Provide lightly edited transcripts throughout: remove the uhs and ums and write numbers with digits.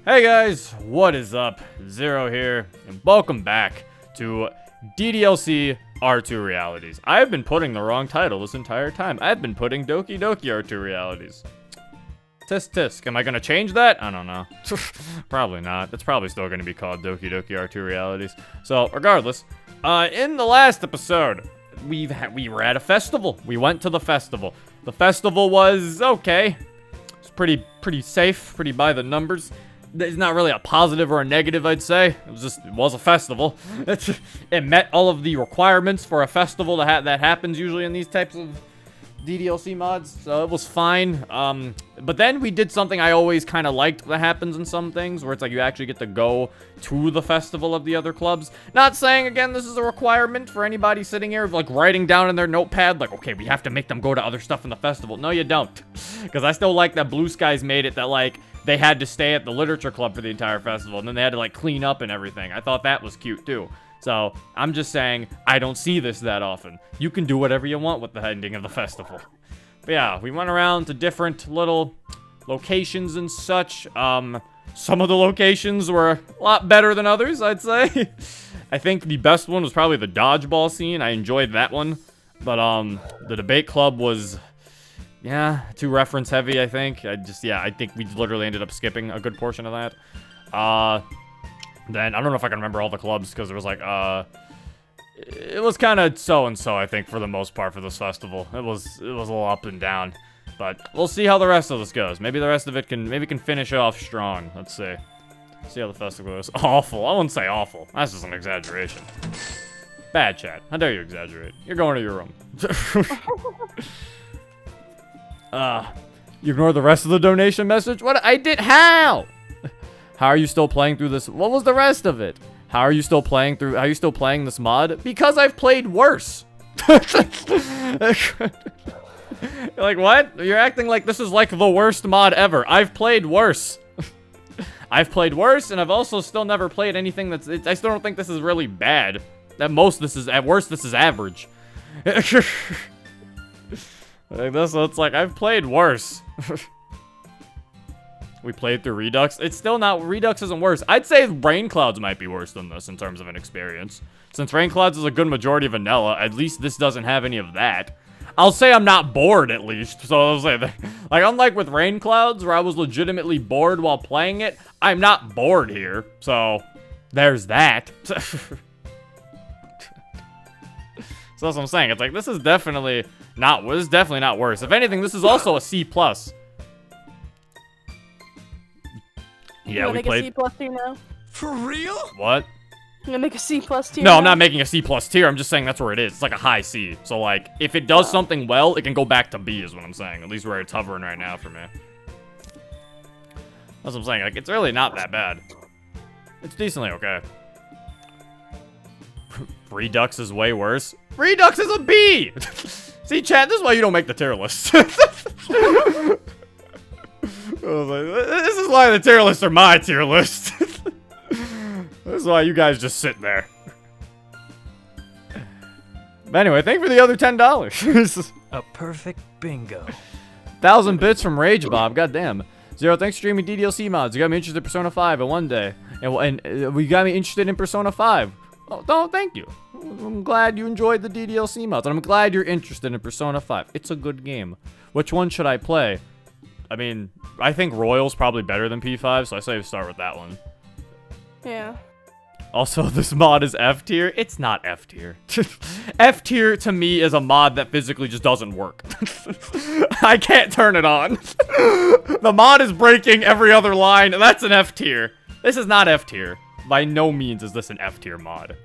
Hey guys, what is up? Zero here, and welcome back to DDLC R2 Realities. I've been putting the wrong title this entire time. I've been putting Doki Doki R2 Realities. Tisk tisk. Am I gonna change that? I don't know. Probably not. It's probably still gonna be called Doki Doki R2 Realities. So, regardless, in the last episode, we were at a festival. We went to the festival. The festival was okay. It's pretty safe, pretty by the numbers. It's not really a positive or a negative, I'd say. It was a festival. It met all of the requirements for a festival that happens usually in these types of DDLC mods, so it was fine. But then we did something I always kind of liked that happens in some things, where it's like you actually get to go to the festival of the other clubs. Not saying, again, this is a requirement for anybody sitting here, like, writing down in their notepad, like, okay, we have to make them go to other stuff in the festival. No, you don't. Because I still like that Blue Skies made it that, like, they had to stay at the literature club for the entire festival, and then they had to, like, clean up and everything. I thought that was cute, too. So, I'm just saying, I don't see this that often. You can do whatever you want with the ending of the festival. But yeah, we went around to different little locations and such. Some of the locations were a lot better than others, I'd say. I think the best one was probably the dodgeball scene. I enjoyed that one. But, the debate club was, yeah, too reference heavy, I think. I think we literally ended up skipping a good portion of that. Then, I don't know if I can remember all the clubs, because it was like, it was kind of so-and-so, I think, for the most part for this festival. It was a little up and down. But we'll see how the rest of this goes. Maybe the rest of it can finish off strong. Let's see. See how the festival goes. Awful. I wouldn't say awful. That's just an exaggeration. Bad chat. How dare you exaggerate? You're going to your room. You ignore the rest of the donation message? What? I did? How? How are you still playing through this? What was the rest of it? How are you still playing this mod? Because I've played worse. You're like, what? You're acting like this is like the worst mod ever. I've played worse. I've played worse, and I've also still never played anything I still don't think this is really bad. At worst, this is average. Like this, so it's like, I've played worse. We played through Redux. It's still not, Redux isn't worse. I'd say Rain Clouds might be worse than this in terms of an experience. Since Rain Clouds is a good majority vanilla, at least this doesn't have any of that. I'll say I'm not bored, at least. So I'll say that, like, unlike with Rain Clouds, where I was legitimately bored while playing it, I'm not bored here. So, there's that. So that's what I'm saying. It's like, this is definitely not worse. If anything, this is also a C+. Yeah, we played. You make a C+ tier now? For real? What? You gonna make a C+ tier? No, I'm not making a C+ tier. I'm just saying that's where it is. It's like a high C. So, like, if it does something well, it can go back to B is what I'm saying. At least where it's hovering right now for me. That's what I'm saying. Like, it's really not that bad. It's decently okay. Redux is way worse. Redux is a B! See, chat, this is why you don't make the tier list. I was like, this is why the tier lists are my tier list. This is why you guys just sit there. But anyway, thank you for the other $10. A perfect bingo. 1,000 bits from Rage Bob. Goddamn. Zero, thanks for streaming DDLC mods. You got me interested in Persona 5 in one day. And we got me interested in Persona 5. Oh, thank you. I'm glad you enjoyed the DDLC mods. And I'm glad you're interested in Persona 5. It's a good game. Which one should I play? I mean, I think Royal's probably better than P5, so I say we start with that one. Yeah. Also, this mod is F tier. It's not F tier. F tier to me is a mod that physically just doesn't work. I can't turn it on. The mod is breaking every other line, and that's an F tier. This is not F tier. By no means is this an F tier mod.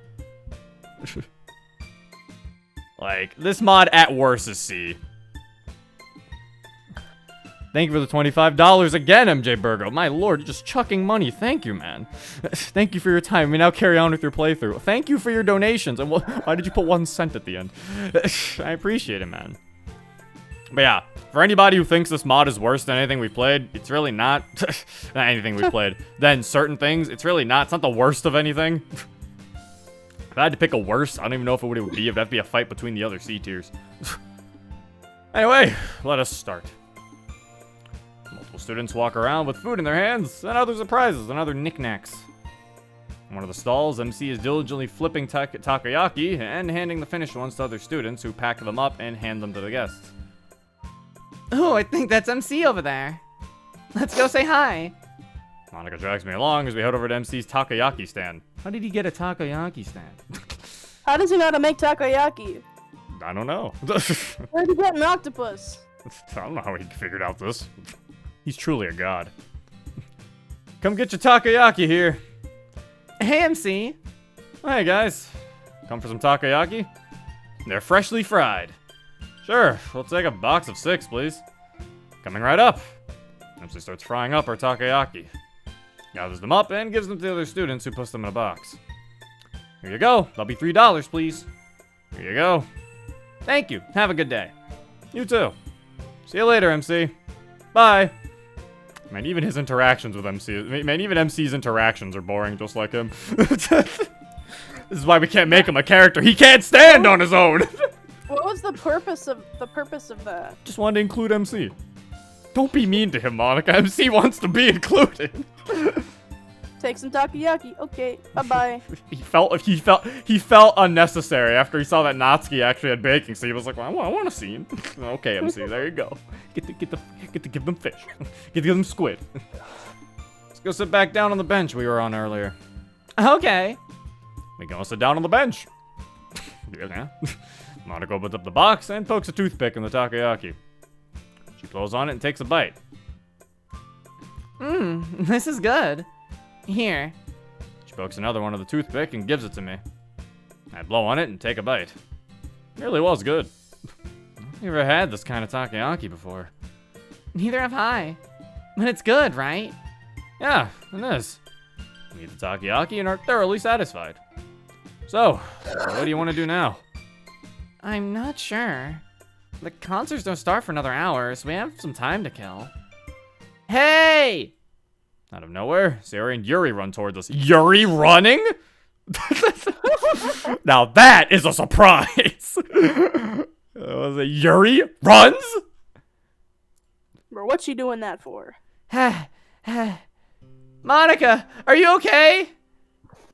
Like, this mod at worst is C. Thank you for the $25 again, MJ Burgo. My lord, you're just chucking money. Thank you, man. Thank you for your time. We now carry on with your playthrough. Thank you for your donations. And why did you put 1 cent at the end? I appreciate it, man. But yeah, for anybody who thinks this mod is worse than anything we've played, it's really not. Not anything we've played. Then certain things, it's really not. It's not the worst of anything. If I had to pick a worse, I don't even know if it would be. It'd have to be a fight between the other C tiers. Anyway, let us start. students walk around with food in their hands, and other surprises and other knickknacks. In one of the stalls, MC is diligently flipping takoyaki and handing the finished ones to other students who pack them up and hand them to the guests. Oh, I think that's MC over there. Let's go say hi. Monica drags me along as we head over to MC's takoyaki stand. How did he get a takoyaki stand? How does he know how to make takoyaki? I don't know. Where did he get an octopus? I don't know how he figured out this. He's truly a god. Come get your takoyaki here. Hey, MC. Hey guys, come for some takoyaki? They're freshly fried. Sure, we'll take a box of 6, please. Coming right up. MC starts frying up our takoyaki. Gathers them up and gives them to the other students who puts them in a box. Here you go. That'll be $3, please. Here you go. Thank you. Have a good day. You too. See you later, MC. Bye. Man, even his interactions with MC, man, even MC's interactions are boring just like him. This is why we can't make him a character. He can't stand on his own. What was the purpose of that? Just wanted to include MC. Don't be mean to him, Monica. MC wants to be included. Take some takoyaki. Okay, bye-bye. he felt unnecessary after he saw that Natsuki actually had baking, so he was like, well, I want a scene. Okay, MC, there you go. Get to give them fish. Get to give them squid. Let's go sit back down on the bench we were on earlier. Okay. We go sit down on the bench. Yeah. Monica opens up the box and pokes a toothpick in the takoyaki. She blows on it and takes a bite. This is good. Here. She pokes another one of the toothpick and gives it to me. I blow on it and take a bite. It really was good. I've never had this kind of takoyaki before. Neither have I. But it's good, right? Yeah, it is. We eat the takoyaki and are thoroughly satisfied. So, what do you want to do now? I'm not sure. The concerts don't start for another hour, so we have some time to kill. Hey! Out of nowhere, Sayori and Yuri run towards us. Yuri running? Now that is a surprise! Was it Yuri runs? Bro, what's she doing that for? Monica, are you okay?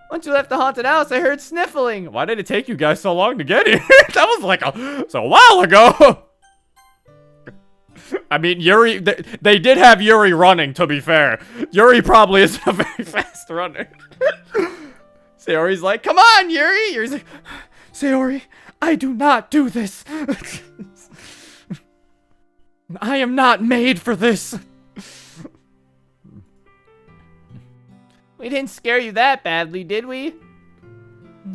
Once you left the haunted house, I heard sniffling. Why did it take you guys so long to get here? That was like a while ago. I mean, Yuri, they did have Yuri running, to be fair. Yuri probably isn't a very fast runner. Sayori's like, come on, Yuri. Yuri's like, Sayori, I do not do this. I am not made for this. We didn't scare you that badly, did we?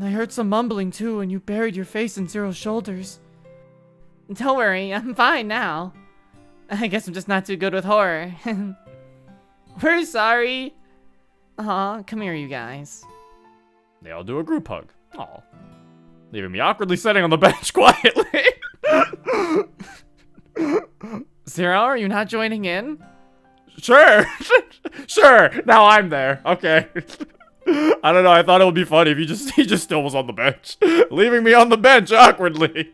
I heard some mumbling too, and you buried your face in Zero's shoulders. Don't worry, I'm fine now. I guess I'm just not too good with horror. We're sorry. Aw, come here, you guys. They all do a group hug. Aw. Leaving me awkwardly sitting on the bench quietly. Zero, are you not joining in? Sure. Sure. Now I'm there. Okay. I don't know. I thought it would be funny if he just still was on the bench. Leaving me on the bench awkwardly.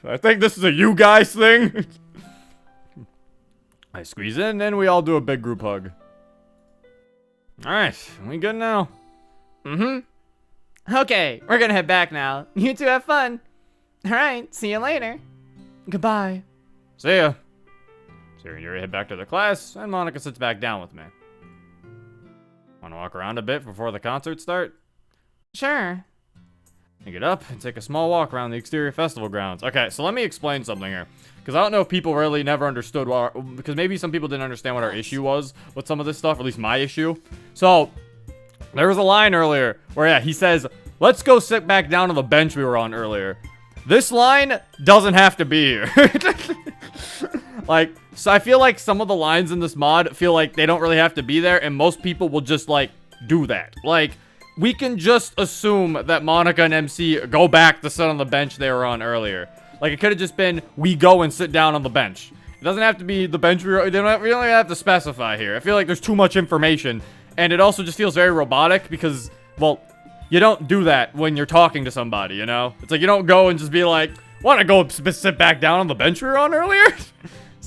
I think this is a you guys thing. I squeeze in and we all do a big group hug. Alright, we good now? Okay, we're gonna head back now. You two have fun. Alright, see you later. Goodbye. See ya. Sarah and Yuri head back to their class, and Monica sits back down with me. Wanna walk around a bit before the concerts start? Sure. I get up and take a small walk around the exterior festival grounds. Okay, so let me explain something here. Because I don't know if people really never understood because maybe some people didn't understand what our issue was with some of this stuff, or at least my issue. So, there was a line earlier where, yeah, he says, let's go sit back down on the bench we were on earlier. This line doesn't have to be here. Like, so I feel like some of the lines in this mod feel like they don't really have to be there, and most people will just, like, do that. Like, we can just assume that Monica and MC go back to sit on the bench they were on earlier. Like, it could have just been, we go and sit down on the we doesn't have to be the bench we don't even have to specify here. I feel like there's too much information, and it also just feels very robotic because, well, you don't do that when you're talking to somebody, you know? It's like, you don't go and just be like, wanna go sit back down on the bench we were on earlier?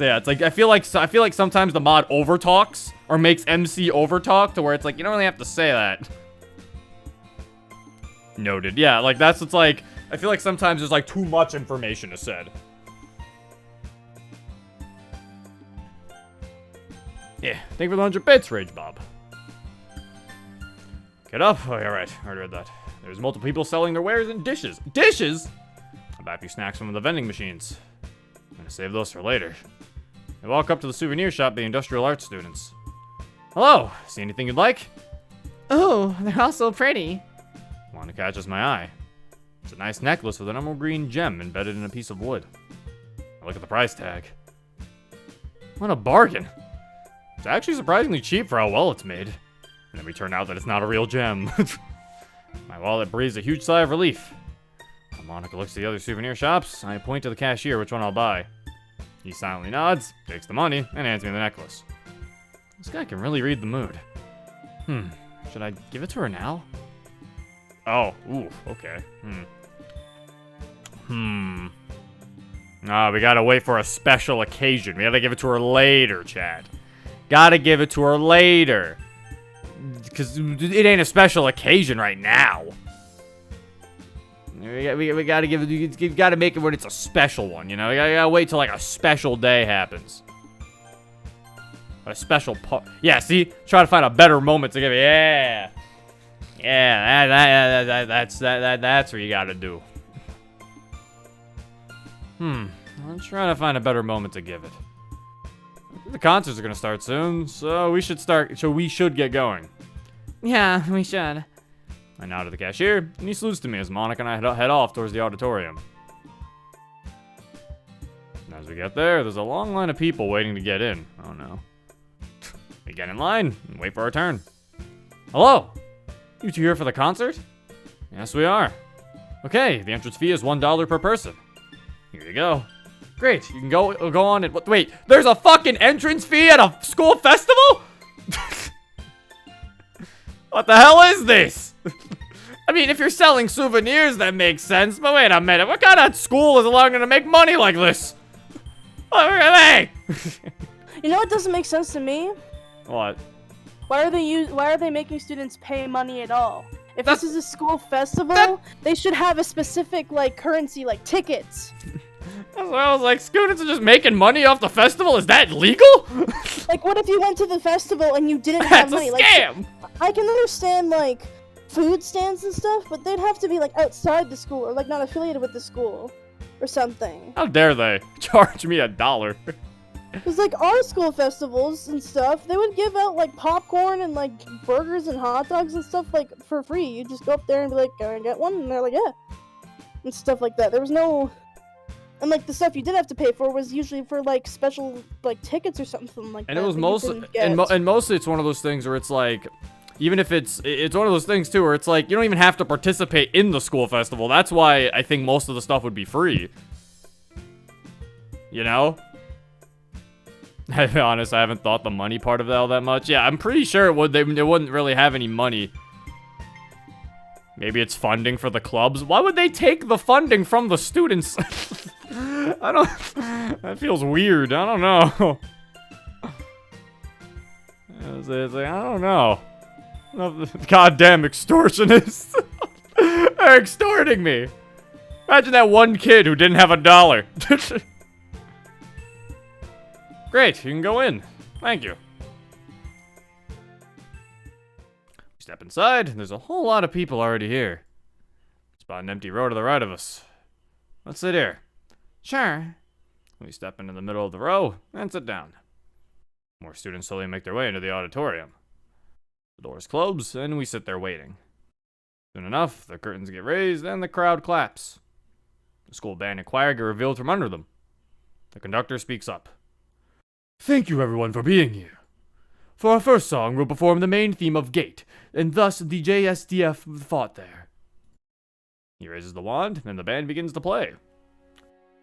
So yeah, it's like I feel like sometimes the mod overtalks or makes MC overtalk to where it's like you don't really have to say that. Noted. Yeah, like that's what's like. I feel like sometimes there's like too much information is said. Yeah, thank you for the 100 bits, Rage Bob. Get up. Oh, yeah, right. I already read that. There's multiple people selling their wares and dishes. Dishes? I'll buy a few snacks from the vending machines. I'm gonna save those for later. I walk up to the souvenir shop, the industrial arts students. Hello. See anything you'd like? Oh, they're all so pretty. One that catches my eye. It's a nice necklace with an emerald green gem embedded in a piece of wood. I look at the price tag. What a bargain. It's actually surprisingly cheap for how well it's made. And then we turn out that it's not a real gem. My wallet breathes a huge sigh of relief. While Monica looks at the other souvenir shops, I point to the cashier which one I'll buy. He silently nods, takes the money, and hands me the necklace. This guy can really read the mood. Should I give it to her now? Oh, ooh, okay. We gotta wait for a special occasion. We gotta give it to her later, Chad. Gotta give it to her later. Because it ain't a special occasion right now. We gotta give it, you gotta make it when it's a special one, you know? You gotta wait till like a special day happens. A special yeah, see? Try to find a better moment to give it, yeah. Yeah, that's what you gotta do. I'm trying to find a better moment to give it. The concerts are gonna start soon, so we should get going. Yeah, we should. I nod to the cashier, and he salutes to me as Monica and I head off towards the auditorium. And as we get there, there's a long line of people waiting to get in. Oh no. We get in line and wait for our turn. Hello! You two here for the concert? Yes, we are. Okay, the entrance fee is $1 per person. Here you go. Great, you can go on and wait, there's a fucking entrance fee at a school festival? What the hell is this? I mean, if you're selling souvenirs, that makes sense, but wait a minute, what kind of school is allowed to make money like this? Hey! You know what doesn't make sense to me? What? Why are they making students pay money at all? If this is a school festival, they should have a specific like currency, like tickets. That's what I was like, students are just making money off the festival? Is that legal? Like, what if you went to the festival and you didn't have money? That's a scam! Like, I can understand, like, food stands and stuff, but they'd have to be, like, outside the school or, like, not affiliated with the school or something. How dare they charge me $1? Because, like, our school festivals and stuff, they would give out, like, popcorn and, like, burgers and hot dogs and stuff, like, for free. You just go up there and be like, can I get one? And they're like, yeah. And stuff like that. There was no... And, like, the stuff you did have to pay for was usually for, like, special, like, tickets or something like that. And it was mostly... And mostly it's one of those things where it's, like... Even if it's one of those things, too, where it's, like, you don't even have to participate in the school festival. That's why I think most of the stuff would be free. You know? To be honest, I haven't thought the money part of that all that much. Yeah, I'm pretty sure it would. They wouldn't really have any money. Maybe it's funding for the clubs. Why would they take the funding from the students? I don't... That feels weird. I don't know. It's like, I don't know. Goddamn extortionists. They're extorting me. Imagine that one kid who didn't have $1. Great, you can go in. Thank you. We step inside, and there's a whole lot of people already here. Spot an empty row to the right of us. Let's sit here. Sure. We step into the middle of the row and sit down. More students slowly make their way into the auditorium. The doors close, and we sit there waiting. Soon enough, the curtains get raised, and the crowd claps. The school band and choir get revealed from under them. The conductor speaks up. Thank you, everyone, for being here. For our first song, we'll perform the main theme of Gate, and thus the JSDF fought there. He raises the wand, and the band begins to play.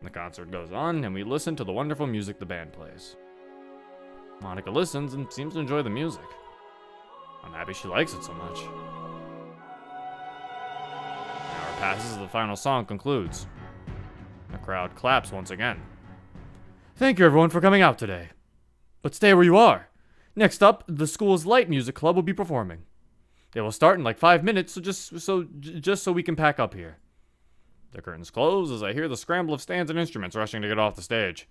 The concert goes on, and we listen to the wonderful music the band plays. Monica listens and seems to enjoy the music. I'm happy she likes it so much. An hour passes as the final song concludes. The crowd claps once again. Thank you everyone for coming out today. But stay where you are. Next up, the school's light music club will be performing. They will start in like 5 minutes, so just so we can pack up here. The curtains close as I hear the scramble of stands and instruments rushing to get off the stage.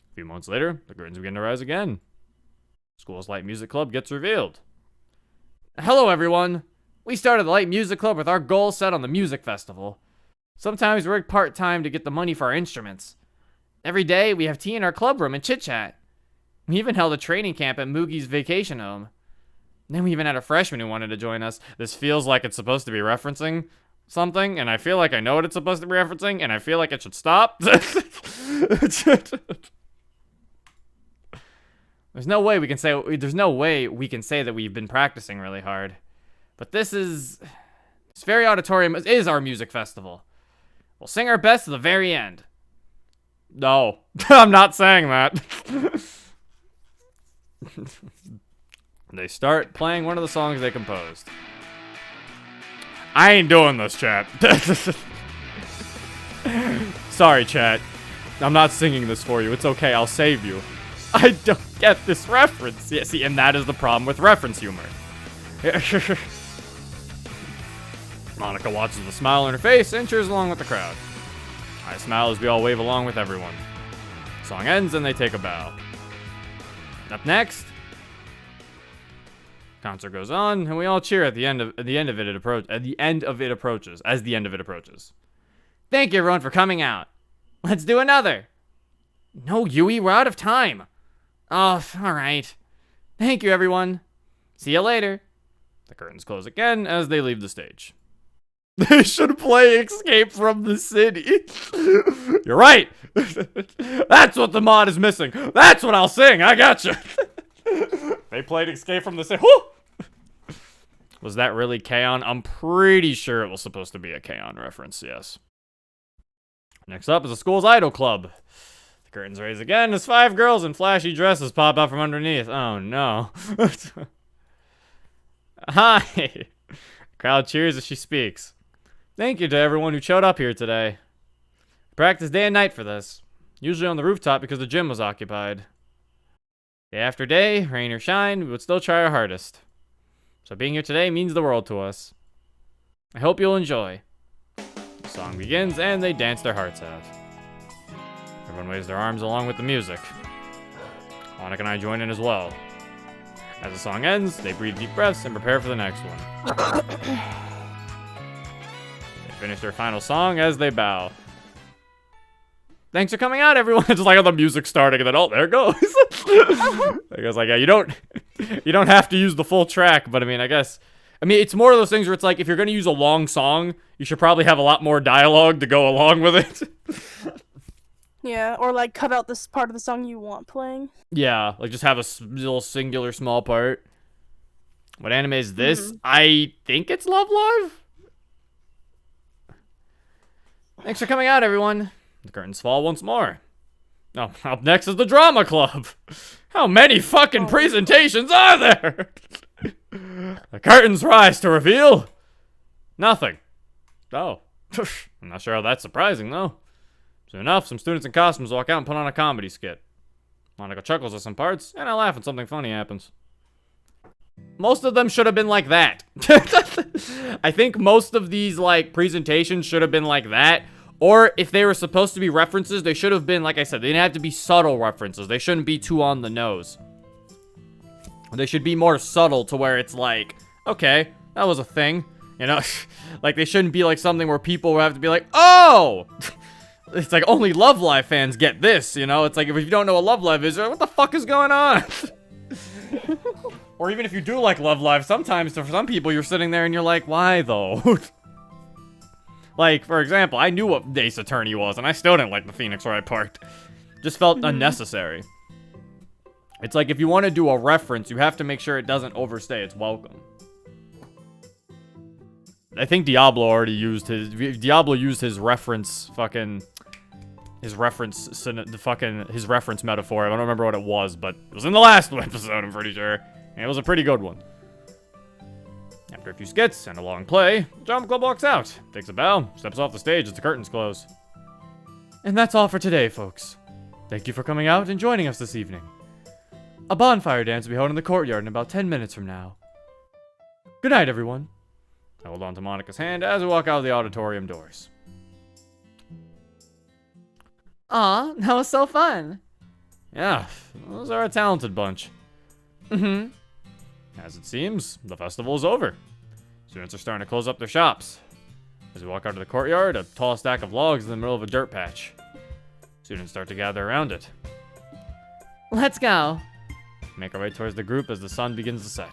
A few moments later, the curtains begin to rise again. School's light music club gets revealed. Hello everyone! We started the light music club with our goal set on the music festival. Sometimes we work part-time to get the money for our instruments. Every day, we have tea in our club room and chit-chat. We even held a training camp at Moogie's vacation home. Then we even had a freshman who wanted to join us. This feels like it's supposed to be referencing something, and I feel like I know what it's supposed to be referencing, and I feel like it should stop. There's no way we can say that we've been practicing really hard. But this very auditorium is our music festival. We'll sing our best to the very end. No, I'm not saying that. They start playing one of the songs they composed. I ain't doing this, chat. Sorry, chat. I'm not singing this for you. It's okay, I'll save you. I don't get this reference. Yeah, see, and that is the problem with reference humor. Monica watches the smile on her face and cheers along with the crowd. I smile as we all wave along with everyone. The song ends and they take a bow. Up next, concert goes on and we all cheer at the end of it approaches. Thank you everyone for coming out. Let's do another. No, Yui, we're out of time. Oh, all right. Thank you everyone. See you later. The curtains close again as they leave the stage. They should play Escape from the City. You're right. That's what the mod is missing. That's what I'll sing. I gotcha. They played Escape from the City. Woo! Was that really K-On? I'm pretty sure it was supposed to be a K-On reference, yes. Next up is the school's idol club. The curtains raise again as 5 girls in flashy dresses pop out from underneath. Oh no. Hi. The crowd cheers as she speaks. Thank you to everyone who showed up here today. I practiced day and night for this, usually on the rooftop because the gym was occupied. Day after day, rain or shine, we would still try our hardest. So being here today means the world to us. I hope you'll enjoy. The song begins and they dance their hearts out. Everyone waves their arms along with the music. Monica and I join in as well. As the song ends, they breathe deep breaths and prepare for the next one. They finish their final song as they bow. Thanks for coming out, everyone. It's just like the music starting, and then oh, there it goes. I guess like yeah, you don't have to use the full track, but I guess it's more of those things where it's like if you're gonna use a long song, you should probably have a lot more dialogue to go along with it. Yeah, or like cut out this part of the song you want playing. Yeah, like just have a little singular small part. What anime is this? I think it's Love Live. Thanks for coming out, everyone. The curtains fall once more. Oh, up next is the drama club. How many fucking presentations are there? The curtains rise to reveal nothing. Oh, I'm not sure how that's surprising, though. Soon enough, some students in costumes walk out and put on a comedy skit. Monica chuckles at some parts, and I laugh when something funny happens. Most of them should have been like that. I think most of these, presentations should have been like that. Or if they were supposed to be references, they should have been, like I said, they didn't have to be subtle references. They shouldn't be too on the nose. They should be more subtle to where it's like, okay, that was a thing. They shouldn't be like something where people will have to be like, oh! It's like only Love Live fans get this, It's like if you don't know what Love Live is, what the fuck is going on? Or even if you do like Love Live, sometimes for some people you're sitting there and you're like, why though? Like, for example, I knew what Ace Attorney was, and I still didn't like the Phoenix Wright part. Just felt unnecessary. It's like if you want to do a reference, you have to make sure it doesn't overstay its welcome. I think Diablo already used his reference his reference metaphor. I don't remember what it was, but it was in the last episode, I'm pretty sure. And it was a pretty good one. After a few skits and a long play, Drama Club walks out, takes a bow, steps off the stage as the curtains close. And that's all for today, folks. Thank you for coming out and joining us this evening. A bonfire dance will be held in the courtyard in about 10 minutes from now. Good night, everyone. I hold on to Monica's hand as we walk out of the auditorium doors. Aw, that was so fun. Yeah, those are a talented bunch. Mm-hmm. As it seems, the festival is over. Students are starting to close up their shops. As we walk out of the courtyard, a tall stack of logs in the middle of a dirt patch. Students start to gather around it. Let's go. Make our way towards the group as the sun begins to set.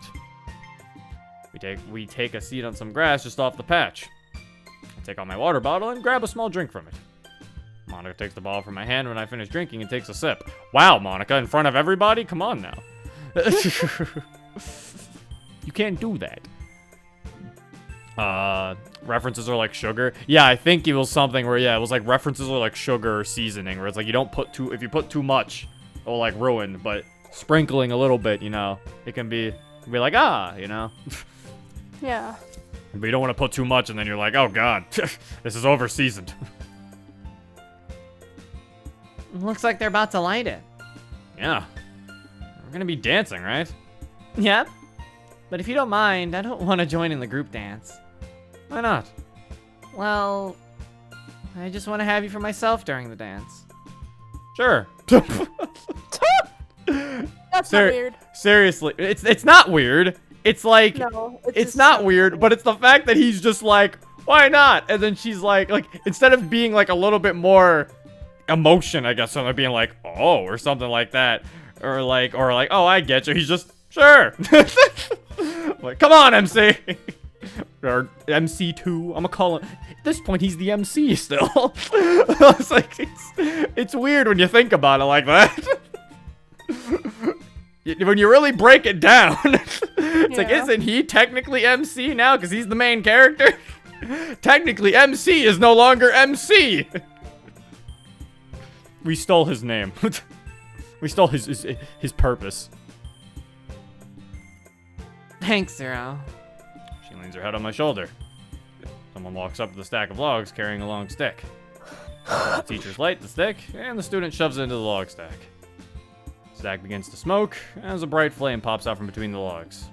We take a seat on some grass just off the patch. I take out my water bottle and grab a small drink from it. Monica takes the bottle from my hand when I finish drinking and takes a sip. Wow, Monica, in front of everybody? Come on now. You can't do that. References are like sugar. Yeah, I think it was something where, yeah, it was like references are like sugar or seasoning, where it's like you don't put if you put too much, it'll like ruin, but sprinkling a little bit, you know, it can be like, you know. Yeah. But you don't want to put too much and then you're like, oh god, this is over seasoned. Looks like they're about to light it. Yeah. We're gonna be dancing, right? Yep. But if you don't mind, I don't want to join in the group dance. Why not? Well, I just want to have you for myself during the dance. Sure. That's not weird. Seriously, it's not weird. It's like, No. it's just not so weird, but it's the fact that he's just like, why not? And then she's like instead of being like a little bit more emotion, I guess, something being like, oh, or something like that, or like, oh, I get you. He's just, sure. Like, come on, MC. Or MC2. I'm gonna call him. At this point, he's the MC still. It's like, it's weird when you think about it like that. When you really break it down, it's like, Yeah. isn't he technically MC now? Because he's the main character. Technically, MC is no longer MC. We stole his name. We stole his purpose. Thanks, Zero. She leans her head on my shoulder. Someone walks up to the stack of logs carrying a long stick. The teachers light the stick, and the student shoves it into the log stack. The stack begins to smoke, as a bright flame pops out from between the logs.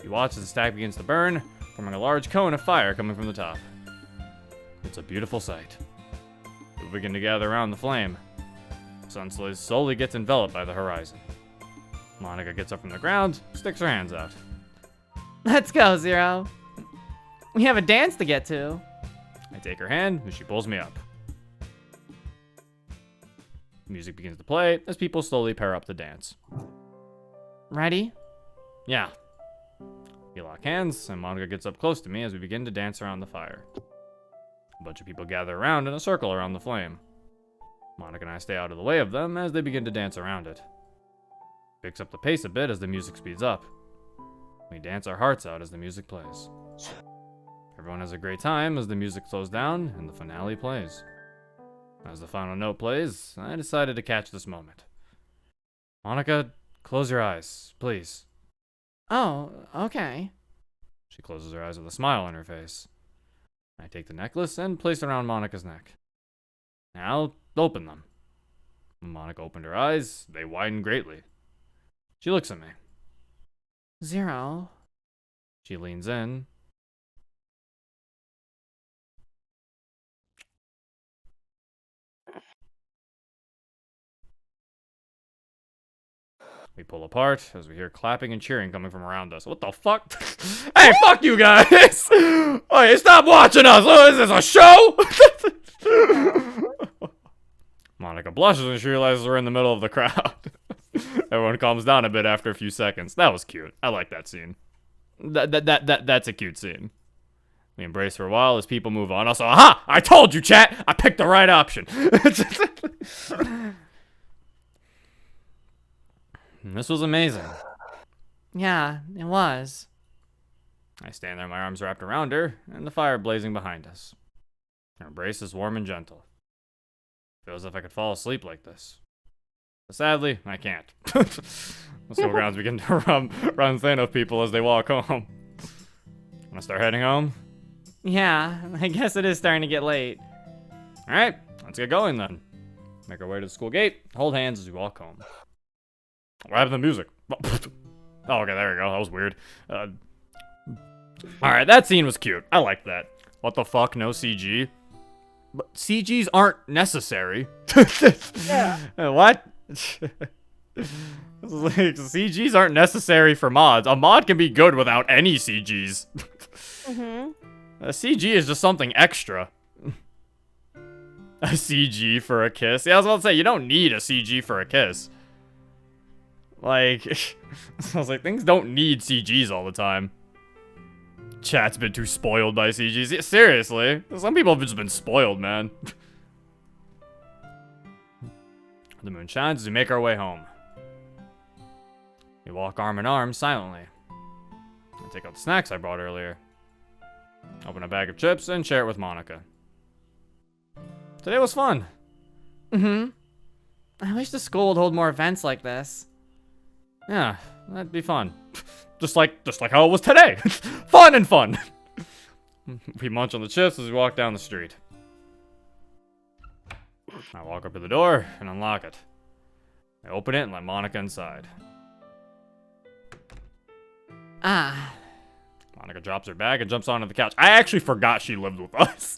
You watch as the stack begins to burn, forming a large cone of fire coming from the top. It's a beautiful sight. People begin to gather around the flame. The sun slowly gets enveloped by the horizon. Monica gets up from the ground, sticks her hands out. Let's go, Zero. We have a dance to get to. I take her hand, and she pulls me up. Music begins to play as people slowly pair up to dance. Ready? Yeah. We lock hands, and Monica gets up close to me as we begin to dance around the fire. A bunch of people gather around in a circle around the flame. Monica and I stay out of the way of them as they begin to dance around it. Picks up the pace a bit as the music speeds up. We dance our hearts out as the music plays. Everyone has a great time as the music slows down and the finale plays. As the final note plays, I decided to catch this moment. Monica, close your eyes, please. Oh, okay. She closes her eyes with a smile on her face. I take the necklace and place it around Monica's neck. Now, open them. When Monica opened her eyes, they widened greatly. She looks at me. Zero. She leans in. We pull apart as we hear clapping and cheering coming from around us. What the fuck? Hey, fuck you guys! Hey, stop watching us! Oh, is this a show? Monica blushes when she realizes we're in the middle of the crowd. Everyone calms down a bit after a few seconds. That was cute. I like that scene. That's a cute scene. We embrace for a while as people move on. Also, aha! I told you, chat! I picked the right option. This was amazing. Yeah, it was. I stand there, my arms wrapped around her, and the fire blazing behind us. Her embrace is warm and gentle. Feels as if I could fall asleep like this. But sadly, I can't. The schoolgrounds begin to run thin of people as they walk home. Wanna start heading home? Yeah, I guess it is starting to get late. Alright, let's get going then. Make our way to the school gate. Hold hands as we walk home. What happened to the music? Oh, okay, there we go. That was weird. Alright, that scene was cute. I like that. What the fuck? No CG? But CGs aren't necessary. Yeah. What? CGs aren't necessary for mods. A mod can be good without any CGs. A CG is just something extra. A CG for a kiss. Yeah, I was about to say, you don't need a CG for a kiss. Like, I was like, things don't need CGs all the time. Chat's been too spoiled by CGs. Yeah, seriously. Some people have just been spoiled, man. The moon shines as we make our way home. We walk arm in arm silently. I take out the snacks I brought earlier. Open a bag of chips and share it with Monica. Today was fun. I wish the school would hold more events like this. Yeah, that'd be fun. just like how it was today. Fun and fun. We munch on the chips as we walk down the street. I walk up to the door and unlock it. I open it and let Monica inside. Ah. Monica drops her bag and jumps onto the couch. I actually forgot she lived with us.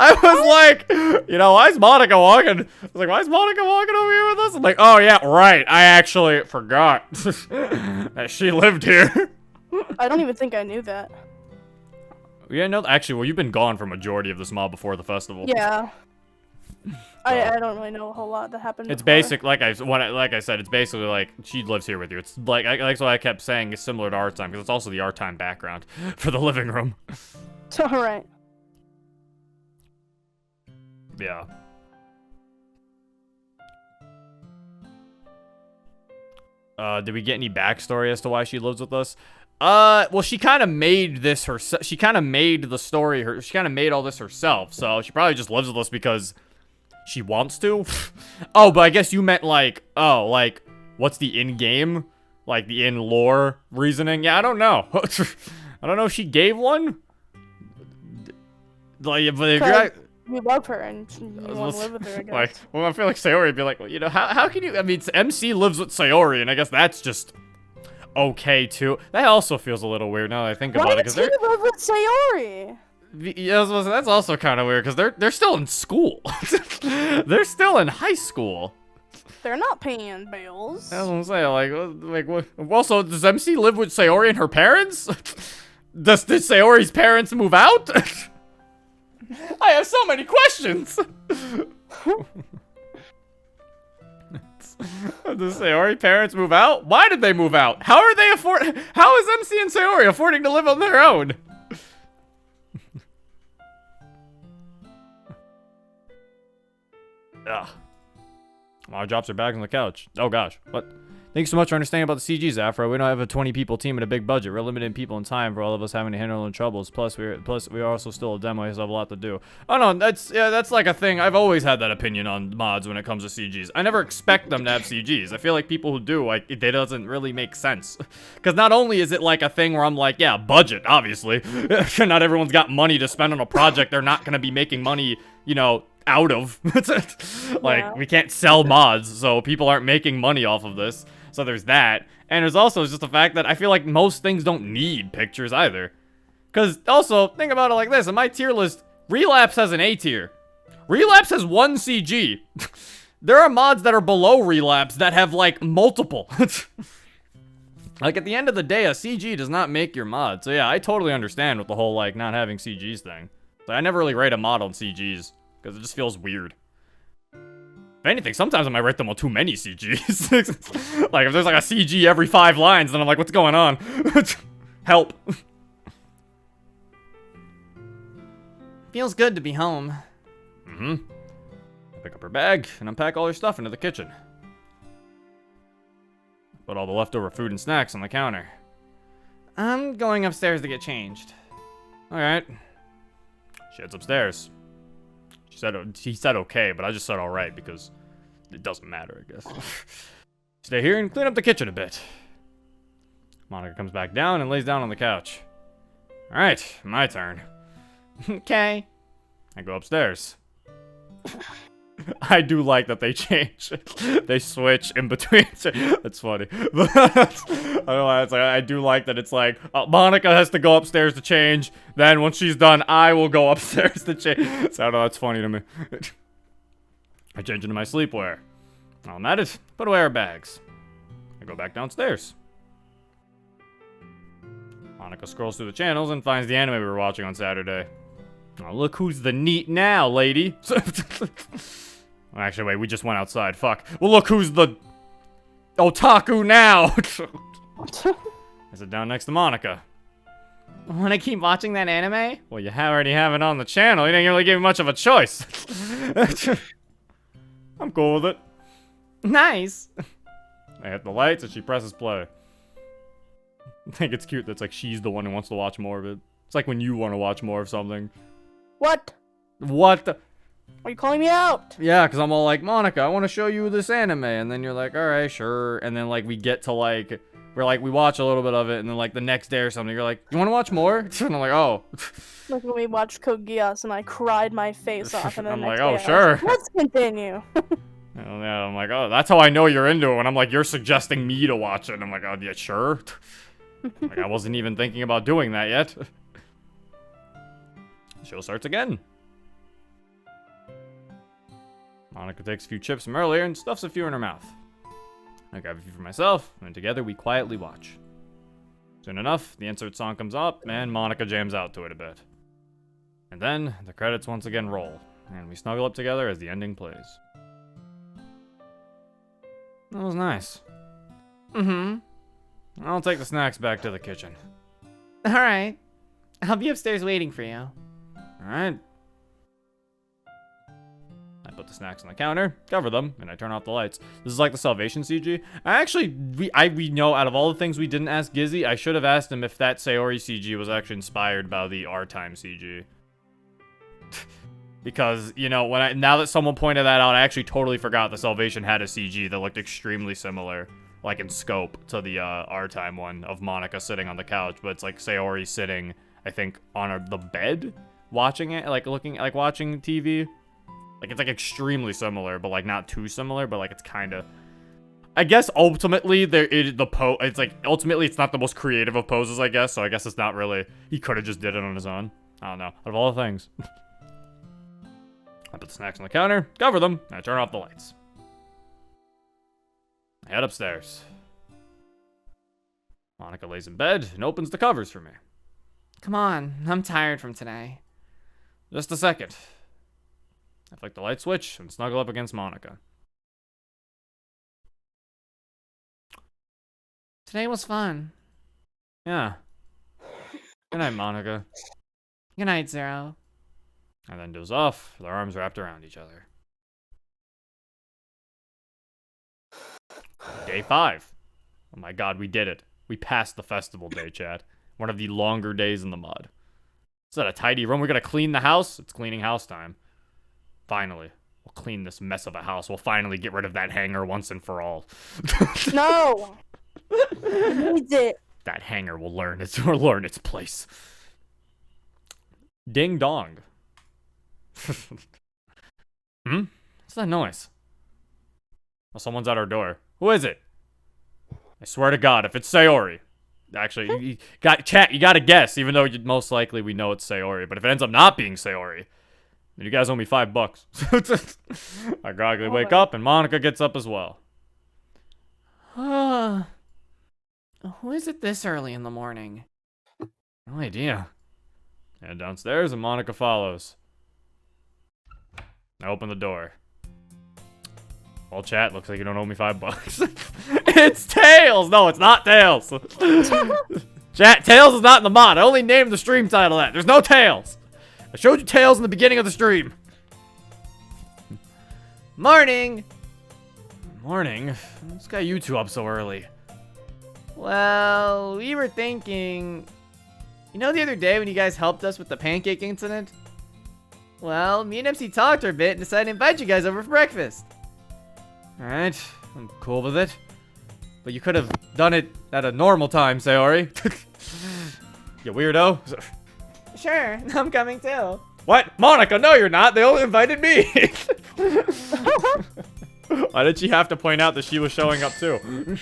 I was like, you know, why is Monica walking? I was like, why is Monica walking over here with us? I'm like, oh yeah, right. I actually forgot that she lived here. I don't even think I knew that. Yeah, no, actually, well, you've been gone for majority of this mob before the festival. Yeah. I don't really know a whole lot that happened. It's before. basic, like I said, it's basically like she lives here with you. It's like that's what I kept saying is similar to art time because it's also the art time background for the living room. All right. Yeah. Did we get any backstory as to why she lives with us? Well, she kind of made this herself. She kind of made the story she kind of made all this herself. So she probably just lives with us because she wants to. Oh, but I guess you meant like, oh, like what's the in-game, like the in-lore reasoning? Yeah, I don't know. I don't know if she gave one. Like, but if you're we love her and you want to live with her, I guess. like, well, I feel like Sayori would be like, well, you know, how can you? I mean, MC lives with Sayori, and I guess that's just okay too. That also feels a little weird now that I think about it, because Why does he live with Sayori? yeah, that's also kind of weird because they're still in school. They're still in high school. They're not paying bills. That's what I'm saying. Like what? Also, does MC live with Sayori and her parents? Did Sayori's parents move out? I have so many questions. Does Sayori parents move out? Why did they move out? How are they How is MC and Sayori affording to live on their own? Ugh. Mara drops her bags on the couch. Oh gosh, what? Thanks so much for understanding about the CGs, Afro. We don't have a 20 people team and a big budget. We're limited in people and time for all of us having to handle our own troubles. Plus we are also still a demo, so we have a lot to do. Oh no, that's like a thing. I've always had that opinion on mods when it comes to CGs. I never expect them to have CGs. I feel like people who do, like, it doesn't really make sense. Because not only is it like a thing where I'm like, yeah, budget, obviously. Not everyone's got money to spend on a project they're not going to be making money, you know, out of. Like, Yeah. we can't sell mods, so people aren't making money off of this. So there's that. And there's also just the fact that I feel like most things don't need pictures either. Because also, think about it like this. In my tier list, Relapse has an A tier. Relapse has 1 CG. There are mods that are below Relapse that have, like, multiple. Like, at the end of the day, a CG does not make your mod. So yeah, I totally understand with the whole, like, not having CGs thing. So I never really rate a mod on CGs. Because it just feels weird. If anything, sometimes I might rate them on too many CGs. Like, if there's like a CG every 5 lines, then I'm like, what's going on? Help. Feels good to be home. I pick up her bag and unpack all her stuff into the kitchen. Put all the leftover food and snacks on the counter. I'm going upstairs to get changed. Alright. She heads upstairs. He said okay, but I just said alright because it doesn't matter, I guess. Stay here and clean up the kitchen a bit. Monica comes back down and lays down on the couch. Alright, my turn. Okay. I go upstairs. I do like that they change. They switch in between. That's funny. But I don't know. It's like, I do like that it's like Monica has to go upstairs to change. Then once she's done, I will go upstairs to change. So I don't know. That's funny to me. I change into my sleepwear. While I'm at it, put away our bags. I go back downstairs. Monica scrolls through the channels and finds the anime we were watching on Saturday. Oh, look who's the neat now, lady. Actually, wait, we just went outside. Fuck. Well, look who's the otaku now. I sit down next to Monica. Want to keep watching that anime? Well, you already have it on the channel. You didn't really give me much of a choice. I'm cool with it. Nice. I hit the lights and she presses play. I think it's cute that's like she's the one who wants to watch more of it. It's like when you want to watch more of something. What? What the? Are you calling me out? Yeah, because I'm all like, Monica, I want to show you this anime. And then you're like, all right, sure. And then like we get to like, we watch a little bit of it. And then like the next day or something, you're like, you want to watch more? And I'm like, oh. Like when we watched Code Geass and I cried my face off. And then I'm the like, next oh, day I sure. was like, let's continue. Yeah, I'm like, oh, that's how I know you're into it. And I'm like, you're suggesting me to watch it. And I'm like, oh, yeah, sure. Like, I wasn't even thinking about doing that yet. The show starts again. Monica takes a few chips from earlier and stuffs a few in her mouth. I grab a few for myself, and together we quietly watch. Soon enough, the insert song comes up, and Monica jams out to it a bit. And then, the credits once again roll, and we snuggle up together as the ending plays. That was nice. Mm-hmm. I'll take the snacks back to the kitchen. Alright. I'll be upstairs waiting for you. Alright. I put the snacks on the counter, cover them, and I turn off the lights. This is like the Salvation CG. We know out of all the things we didn't ask Gizzy, I should have asked him if that Sayori CG was actually inspired by the R-Time CG. Because, you know, now that someone pointed that out, I actually totally forgot the Salvation had a CG that looked extremely similar, like in scope, to the R-Time one of Monica sitting on the couch. But it's like Sayori sitting, I think, on the bed, watching it, like watching TV. Like, it's like extremely similar, but like not too similar, but like it's kind of. I guess ultimately ultimately it's not the most creative of poses, I guess. So I guess it's not really. He could have just did it on his own. I don't know. Out of all the things. I put the snacks on the counter, cover them, and I turn off the lights. I head upstairs. Monica lays in bed and opens the covers for me. Come on, I'm tired from today. Just a second. I flick the light switch and snuggle up against Monica. Today was fun. Yeah. Good night, Monica. Good night, Zero. And then doze off, their arms wrapped around each other. Day 5. Oh my god, we did it. We passed the festival day, chat. One of the longer days in the mud. Is that a tidy room? We're gonna clean the house? It's cleaning house time. Finally. We'll clean this mess of a house. We'll finally get rid of that hanger once and for all. No! It needs it. That hanger will learn its place. Ding dong. What's that noise? Oh, someone's at our door. Who is it? I swear to God, if it's Sayori. Actually, you gotta guess, even though most likely we know it's Sayori. But if it ends up not being Sayori, then you guys owe me $5. I groggily wake up, and Monica gets up as well. Who is it this early in the morning? No idea. Head downstairs, and Monica follows. I open the door. Well, chat, looks like you don't owe me $5. It's Tails! No, it's not Tails! Chat, Tails is not in the mod. I only named the stream title that. There's no Tails! I showed you Tails in the beginning of the stream. Morning! Morning? What's got you two up so early? Well, we were thinking... You know the other day when you guys helped us with the pancake incident? Well, me and MC talked for a bit and decided to invite you guys over for breakfast. Alright, I'm cool with it. But you could have done it at a normal time, Sayori. You weirdo. Sure, I'm coming too. What? Monica, no you're not. They only invited me. Why did she have to point out that she was showing up too?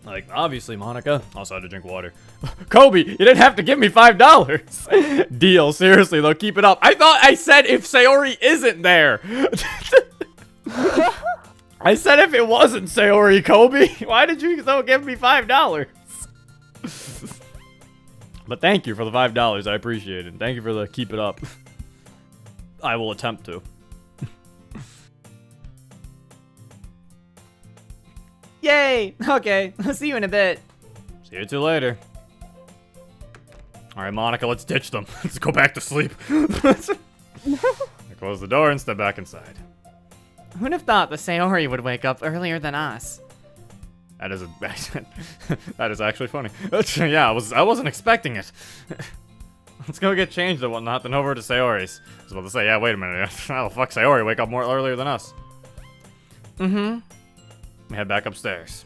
Like, obviously, Monica also had to drink water. Kobe, you didn't have to give me $5. Deal, seriously though, keep it up. I thought I said if Sayori isn't there. I said if it wasn't Sayori, Kobe. Why did you so give me $5? But thank you for the $5. I appreciate it. Thank you for the keep it up. I will attempt to. Yay! Okay, I'll see you in a bit. See you two later. Alright, Monica, let's ditch them. Let's go back to sleep. I close the door and step back inside. Who'd have thought the Sayori would wake up earlier than us? That is that is actually funny. Yeah, I wasn't expecting it. Let's go get changed and whatnot, then over to Sayori's. I was about to say, yeah, wait a minute. How the fuck Sayori wake up more earlier than us? Mm-hmm. We head back upstairs.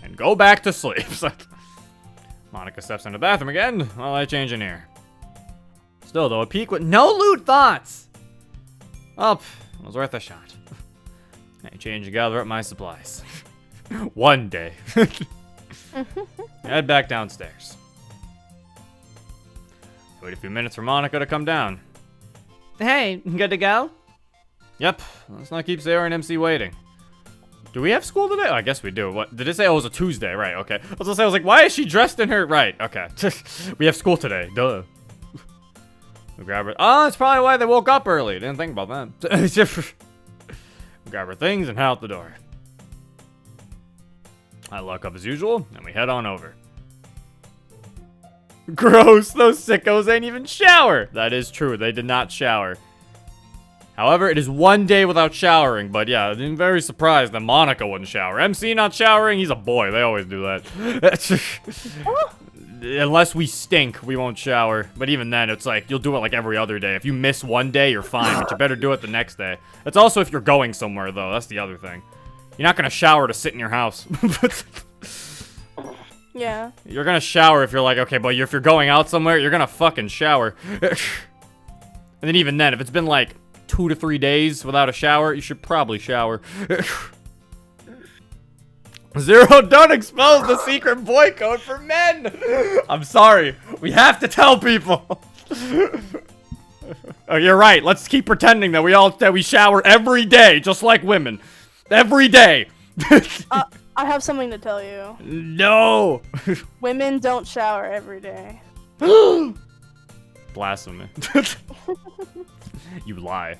And go back to sleep. Monica steps in the bathroom again while I change in here. Still though, a peek with no loot thoughts! Oh, it was worth a shot. I change and gather up my supplies. One day. Head back downstairs. Wait a few minutes for Monica to come down. Hey, good to go? Yep, let's not keep Sayori and MC waiting. Do we have school today? Oh, I guess we do. What did it say? Oh, it was a Tuesday, right? Okay. I was gonna say, I was like, why is she dressed in her? Right. Okay. We have school today. Duh. We grab her. Oh, that's probably why they woke up early. Didn't think about that. We grab her things and head out the door. I lock up as usual, and we head on over. Gross. Those sickos ain't even shower. That is true. They did not shower. However, it is one day without showering, but yeah, I'm very surprised that Monica wouldn't shower. MC not showering, he's a boy. They always do that. Unless we stink, we won't shower. But even then, it's like, you'll do it like every other day. If you miss one day, you're fine, but you better do it the next day. That's also if you're going somewhere, though. That's the other thing. You're not gonna shower to sit in your house. Yeah. You're gonna shower if you're like, okay, but if you're going out somewhere, you're gonna fucking shower. And then even then, if it's been like 2 to 3 days without a shower, you should probably shower. Zero, don't expose the secret boy code for men! I'm sorry. We have to tell people. Oh, you're right. Let's keep pretending that we shower every day, just like women. Every day. I have something to tell you. No. Women don't shower every day. Blasphemy. You lie.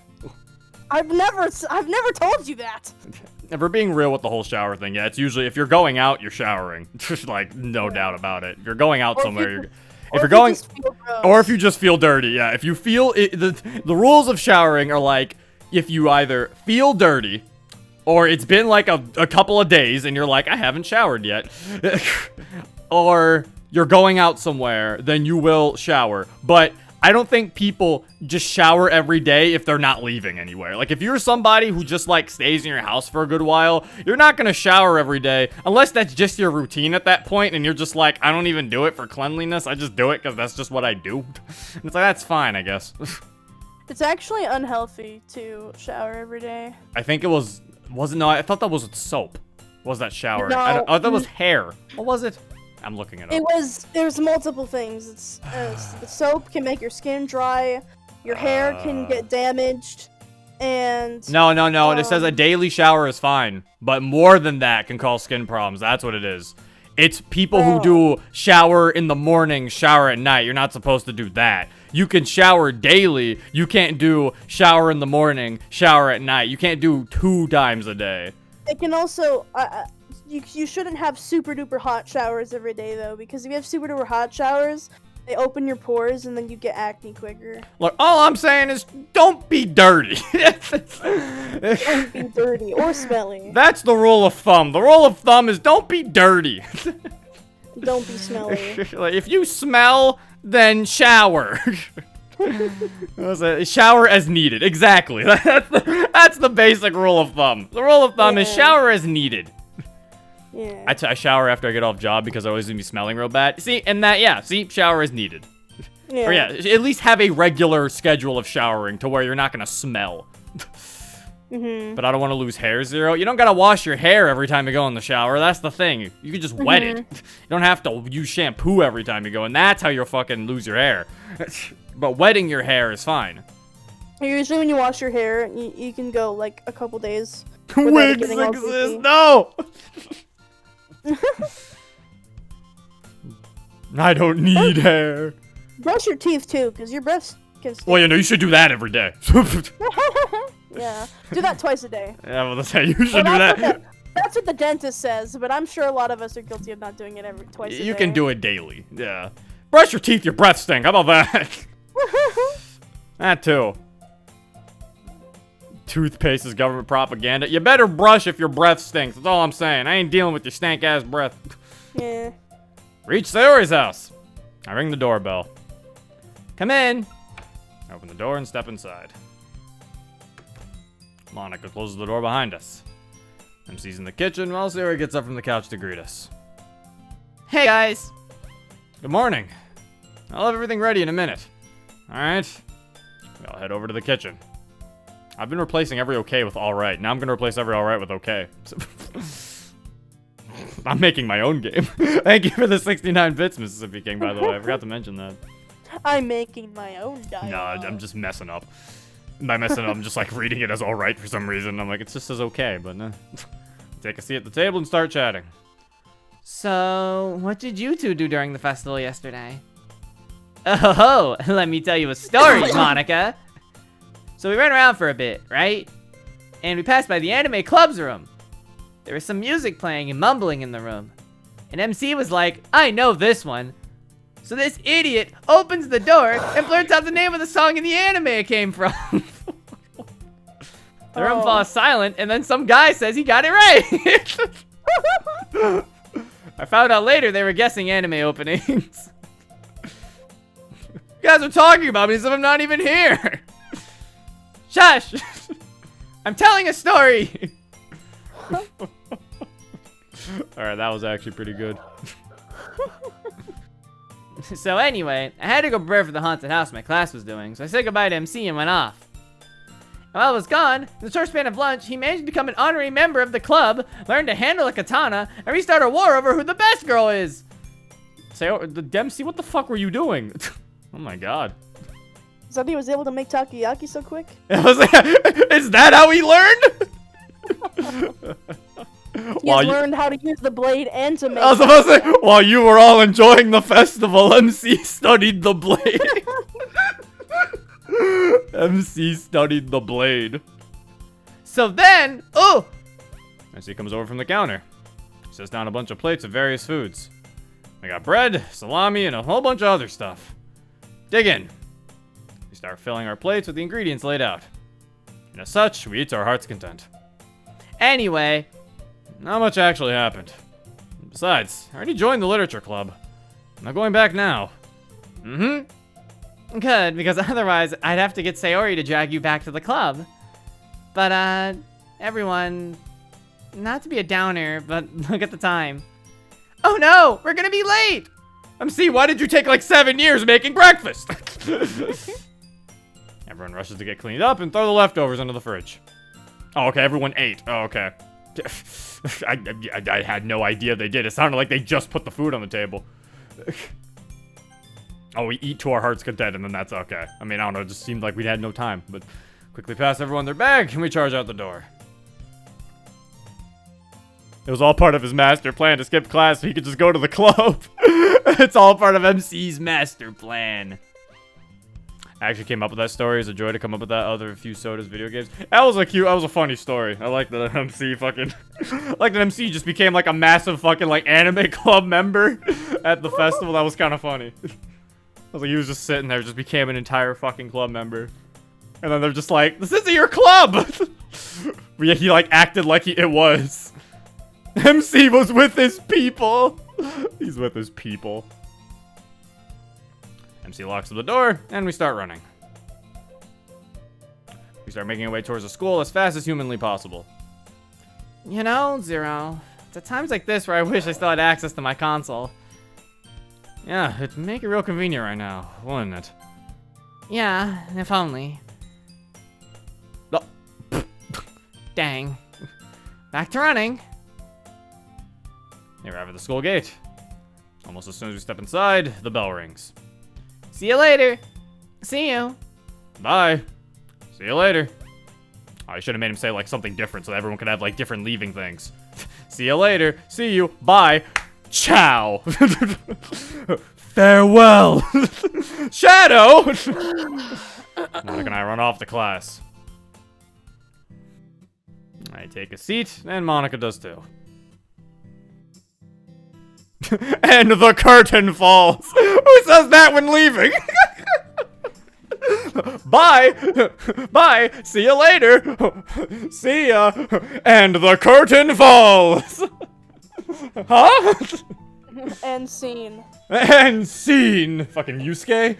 I've never told you that. If we're being real with the whole shower thing, yeah, it's usually if you're going out, you're showering. Like, no doubt about it. If you're going out somewhere, if you're going, or if you just feel dirty, yeah. If you feel it, the rules of showering are like if you either feel dirty, or it's been like a couple of days and you're like, I haven't showered yet, or you're going out somewhere, then you will shower. But I don't think people just shower every day if they're not leaving anywhere. Like, if you're somebody who just, like, stays in your house for a good while, you're not gonna shower every day, unless that's just your routine at that point, and you're just like, I don't even do it for cleanliness, I just do it because that's just what I do. And it's like, that's fine, I guess. It's actually unhealthy to shower every day. I think it no, I thought that was soap. Was that shower? No. I thought that was hair. What was it? I'm looking it up. There's multiple things. The soap can make your skin dry, your hair can get damaged, and... No. It says a daily shower is fine, but more than that can cause skin problems. That's what it is. It's people who do shower in the morning, shower at night. You're not supposed to do that. You can shower daily. You can't do shower in the morning, shower at night. You can't do 2 times a day. It can also... You shouldn't have super duper hot showers every day though, because if you have super duper hot showers, they open your pores and then you get acne quicker. Look, all I'm saying is don't be dirty. Don't be dirty or smelly. That's the rule of thumb. The rule of thumb is don't be dirty. Don't be smelly. Like, if you smell, then shower. Shower as needed. Exactly. That's the basic rule of thumb. The rule of thumb is shower as needed. Yeah. I shower after I get off job because I always gonna be smelling real bad. See, shower is needed. Yeah. Or yeah, at least have a regular schedule of showering to where you're not gonna smell. But I don't want to lose hair, Zero. You don't gotta wash your hair every time you go in the shower. That's the thing. You can just wet it. You don't have to use shampoo every time you go, and that's how you'll fucking lose your hair. But wetting your hair is fine. Usually when you wash your hair, you can go like a couple days. without it Wigs getting all exist. goofy. No. I don't need hair. Brush your teeth too, because your breath can stink. Well, you know, you should do that every day. Yeah, do that twice a day. Yeah, well, that's how you should do Well, that. That's what the dentist says, but I'm sure a lot of us are guilty of not doing it twice a day. You can do it daily. Yeah. Brush your teeth, your breath stink. How about that? That too. Toothpaste is government propaganda. You better brush if your breath stinks. That's all I'm saying. I ain't dealing with your stank ass breath. Yeah. Reach Sayori's house. I ring the doorbell. Come in. I open the door and step inside. Monica closes the door behind us. MC's in the kitchen while Sayori gets up from the couch to greet us. Hey guys. Good morning. I'll have everything ready in a minute. Alright. I'll head over to the kitchen. I've been replacing every okay with alright. Now I'm gonna replace every alright with okay. I'm making my own game. Thank you for the 69 bits, Mississippi King, by the way. I forgot to mention that. I'm making my own dialogue. No, I'm just messing up. By messing up, I'm just like reading it as alright for some reason. I'm like, it just says okay, but take a seat at the table and start chatting. So, what did you two do during the festival yesterday? Oh, let me tell you a story, Monica. So we ran around for a bit, right? And we passed by the anime club's room. There was some music playing and mumbling in the room. And MC was like, I know this one. So this idiot opens the door and blurts out the name of the song in the anime it came from. The room falls silent, and then some guy says he got it right. I found out later they were guessing anime openings. You guys are talking about me as if I'm not even here. Shush! I'm telling a story. Alright, that was actually pretty good. So anyway, I had to go prepare for the haunted house my class was doing, so I said goodbye to MC and went off. And while I was gone, in the short span of lunch, he managed to become an honorary member of the club, learn to handle a katana, and restart a war over who the best girl is. Say, the Dempsey, what the fuck were you doing? Oh my god. So he was able to make takoyaki so quick? Is that how he learned? He has learned how to use the blade and to make. I was supposed to say, while you were all enjoying the festival, MC studied the blade. MC studied the blade. So then, oh! MC comes over from the counter. He sets down a bunch of plates of various foods. I got bread, salami, and a whole bunch of other stuff. Dig in. We start filling our plates with the ingredients laid out. And as such, we eat to our heart's content. Anyway, Not much actually happened. Besides, I already joined the literature club. I'm not going back now. good, because otherwise I'd have to get Sayori to drag you back to the club. But, everyone, not to be a downer, but look at the time. Oh no, we're gonna be late! MC, why did you take like 7 years making breakfast? Everyone rushes to get cleaned up and throw the leftovers into the fridge. Oh, okay, everyone ate. Oh, okay. I had no idea they did. It sounded like they just put the food on the table. Oh, we eat to our heart's content, and then that's okay. I mean, I don't know, it just seemed like we had no time, but quickly pass everyone their bag, and we charge out the door. It was all part of his master plan to skip class so he could just go to the club. It's all part of MC's master plan. I actually came up with that story. It's a joy to come up with that. Other few sodas, video games. That was a funny story. I like that MC fucking, like that MC just became like a massive fucking like anime club member at the festival. That was kind of funny. I was like, he was just sitting there, just became an entire fucking club member. And then they're just like, this isn't your club. But yeah, he like acted like it was. MC was with his people. He's with his people. MC locks the door, and we start running. We start making our way towards the school as fast as humanly possible. You know, Zero, it's at times like this where I wish I still had access to my console. Yeah, it'd make it real convenient right now, wouldn't it? Yeah, if only. Oh. Dang. Back to running. Here, arrive at the school gate. Almost as soon as we step inside, the bell rings. See you later. See you. Bye. See you later. Oh, I should have made him say like something different so that everyone could have like different leaving things. See you later. See you. Bye. Ciao. Farewell. Shadow. Monica and I run off to class. I take a seat, and Monica does too. And the curtain falls. Who says that when leaving? Bye. Bye. See you later. See ya. And the curtain falls. Huh? And scene. And scene. Fucking Yusuke.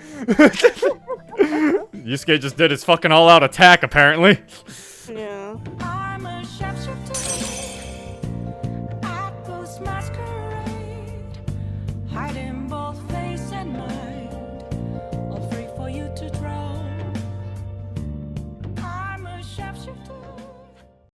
Yusuke just did his fucking all-out attack, apparently.